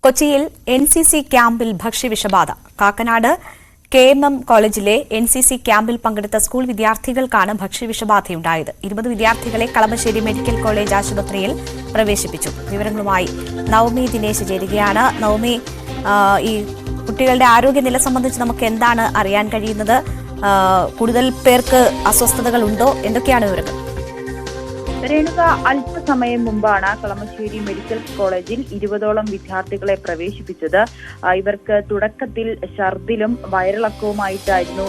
കൊച്ചിയിൽ NCC ക്യാമ്പിൽ ഭക്ഷ്യവിഷബാധ. Kakkanad KMM കോളേജിലെ NCC ക്യാമ്പിൽ പങ്കെടുത്ത സ്കൂൾ വിദ്യാർത്ഥികൾക്കാണ് ഭക്ഷ്യവിഷബാധയുണ്ടായത്. 20 വിദ്യാർത്ഥികളെ കളമശ്ശേരി മെഡിക്കൽ കോളേജ് ആശുപത്രിയിൽ പ്രവേശിപ്പിച്ചു. വിവരങ്ങളുമായി നവമി ദിനേശ് ചേരുകയാണ്. നവമി, ഈ കുട്ടികളുടെ ആരോഗ്യനില സംബന്ധിച്ച് നമുക്ക് എന്താണ് അറിയാൻ കഴിയുന്നത്? കൂടുതൽ പേർക്ക് അസ്വസ്ഥതകൾ ഉണ്ടോ? എന്തൊക്കെയാണ് വിവരങ്ങൾ? രേണുക, അല്പസമയം മുമ്പാണ് കളമശ്ശേരി മെഡിക്കൽ കോളേജിൽ 20ഓളം വിദ്യാർത്ഥികളെ പ്രവേശിപ്പിച്ചത്. ഇവർക്ക് തുടക്കത്തിൽ ഛർദിലും വയറിളക്കവുമായിട്ടായിരുന്നു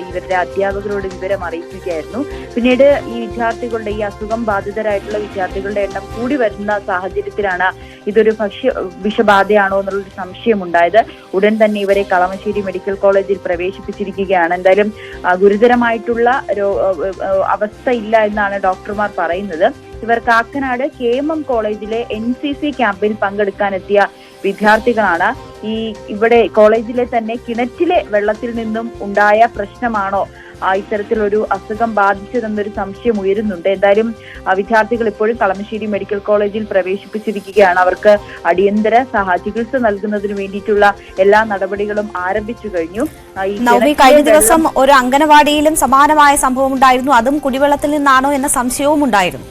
ഇവരുടെ അധ്യാപകരോട് വിവരം അറിയിക്കുകയായിരുന്നു. പിന്നീട് ഈ വിദ്യാർത്ഥികളുടെ ഈ അസുഖം ബാധിതരായിട്ടുള്ള വിദ്യാർത്ഥികളുടെ എണ്ണം കൂടി വരുന്ന സാഹചര്യത്തിലാണ് ഇതൊരു വിഷബാധയാണോ എന്നുള്ളൊരു സംശയമുണ്ടായത്. ഉടൻ തന്നെ ഇവരെ കളമശ്ശേരി മെഡിക്കൽ കോളേജിൽ പ്രവേശിപ്പിച്ചിരിക്കുകയാണ്. എന്തായാലും ഗുരുതരമായിട്ടുള്ള അവസ്ഥ ഇല്ല എന്നാണ് ഡോക്ടർമാർ പറയുന്നത്. ഇവർ കാക്കനാട് KMM കോളേജിലെ NCC ക്യാമ്പിൽ പങ്കെടുക്കാനെത്തിയ വിദ്യാർത്ഥികളാണ്. ഇവിടെ കോളേജിലെ തന്നെ കിണറ്റിലെ വെള്ളത്തിൽ നിന്നും ഉണ്ടായ പ്രശ്നമാണോ ഇത്തരത്തിലൊരു അസുഖം ബാധിച്ചതെന്നൊരു സംശയം ഉയരുന്നുണ്ട്. എന്തായാലും വിദ്യാർത്ഥികൾ ഇപ്പോഴും കളമശ്ശേരി മെഡിക്കൽ കോളേജിൽ പ്രവേശിപ്പിച്ചിരിക്കുകയാണ്. അവർക്ക് അടിയന്തര ചികിത്സ നൽകുന്നതിന് വേണ്ടിയിട്ടുള്ള എല്ലാ നടപടികളും ആരംഭിച്ചു കഴിഞ്ഞു. കഴിഞ്ഞ ദിവസം ഒരു അംഗനവാടിയിലും സമാനമായ സംഭവം ഉണ്ടായിരുന്നു. അതും കുടിവെള്ളത്തിൽ നിന്നാണോ എന്ന സംശയവും ഉണ്ടായിരുന്നു.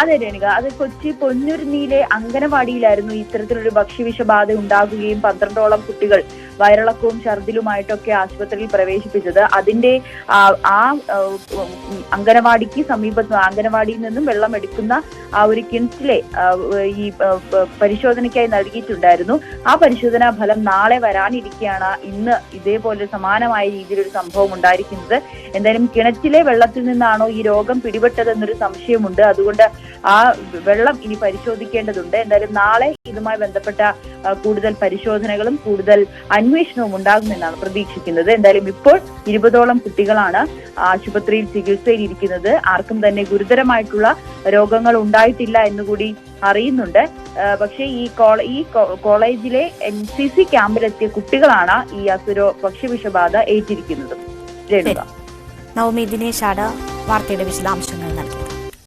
അതെ രേണുക, അത് കൊച്ചി പൊന്നുരുന്നിയിലെ അംഗനവാടിയിലായിരുന്നു ഇത്തരത്തിലൊരു ഭക്ഷ്യവിഷബാധ ഉണ്ടാകുകയും 12ഓളം കുട്ടികൾ വയറിളക്കവും ഛർദിലുമായിട്ടൊക്കെ ആശുപത്രിയിൽ പ്രവേശിപ്പിച്ചത്. അതിന്റെ അംഗനവാടിക്ക് സമീപത്ത് അംഗനവാടിയിൽ നിന്നും വെള്ളം എടുക്കുന്ന ഒരു കിണറ്റിലെ ഈ പരിശോധനയ്ക്കായി നൽകിയിട്ടുണ്ടായിരുന്നു. ആ പരിശോധനാ ഫലം നാളെ വരാനിരിക്കെയാണ് ഇന്ന് ഇതേപോലെ സമാനമായ രീതിയിലൊരു സംഭവം ഉണ്ടായിരിക്കുന്നത്. എന്തായാലും കിണറ്റിലെ വെള്ളത്തിൽ നിന്നാണോ ഈ രോഗം പിടിപെട്ടതെന്നൊരു സംശയമുണ്ട്. അതുകൊണ്ട് ആ വെള്ളം ഇനി പരിശോധിക്കേണ്ടതുണ്ട്. എന്തായാലും നാളെ ഇതുമായി ബന്ധപ്പെട്ട കൂടുതൽ പരിശോധനകളും കൂടുതൽ അന്വേഷണവും ഉണ്ടാകുമെന്നാണ് പ്രതീക്ഷിക്കുന്നത്. എന്തായാലും ഇപ്പോൾ 20ഓളം കുട്ടികളാണ് ആശുപത്രിയിൽ ചികിത്സയിലിരിക്കുന്നത്. ആർക്കും തന്നെ ഗുരുതരമായിട്ടുള്ള രോഗങ്ങൾ ഉണ്ടായിട്ടില്ല എന്നുകൂടി അറിയുന്നുണ്ട്. പക്ഷേ ഈ കോളേജിലെ NCC ക്യാമ്പിലെത്തിയ കുട്ടികളാണ് ഈ ഭക്ഷ്യവിഷബാധ ഏറ്റിരിക്കുന്നത്. നവമി ദിനേശാണ് വാർത്തയുടെ വിശദാംശങ്ങൾ.